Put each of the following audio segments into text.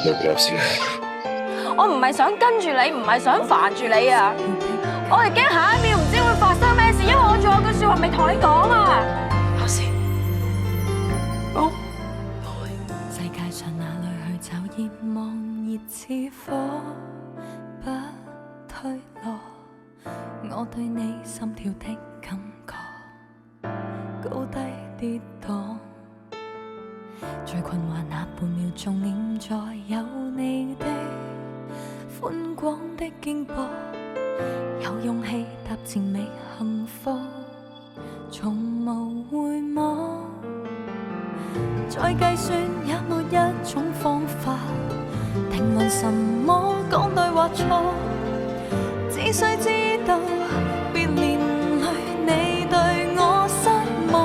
要不要先？我唔係想跟住你，唔係想煩住你啊！我係驚下一秒唔知會發生咩事，因為我仲有句說話未同你講啊！阿先，好。世界上哪裏去找熱望熱似火，不退落。我對你心跳的感覺，高低跌宕。最困惑那半秒鐘，念在有你的寬廣的肩膊，有勇氣踏前覓幸福，從無回望。再計算也沒一種方法評論什麼講對或錯，只需知道別年裏你對我失望。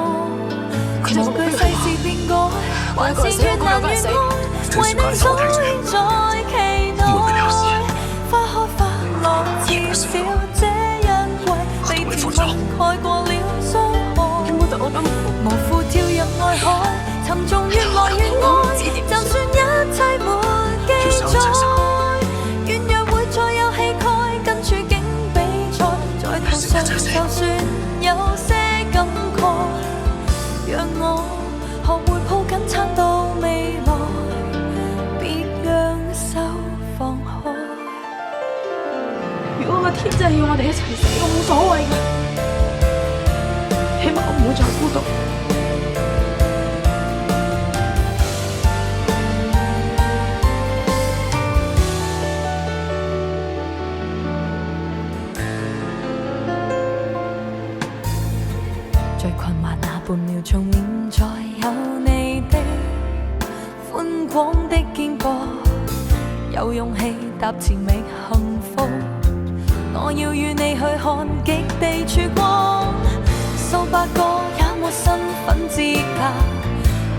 無懼世事變改，還是越難越愛，為你所在期待。花開花落，至少這一季被甜蜜蓋過了傷害。無負跳入愛海，沉重越來越愛，就算一切沒記載，願若會再有氣概，跟處境比賽，在途上就算有些感慨，讓我學會抱緊撐到未來，別讓手放開。如果個天真係要我哋一齊死，我冇所謂㗎，起碼我唔會再孤獨。最困惑那半秒鐘，念在有你的寬廣的肩膊，有勇氣踏前覓幸福。我要與你去看極地曙光，數百個也沒身份資格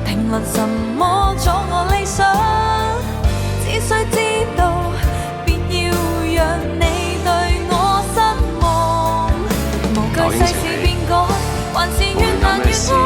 評論什麼阻我理想，只需知道別要讓你對我失望。無懼世事變改，還是越難越愛，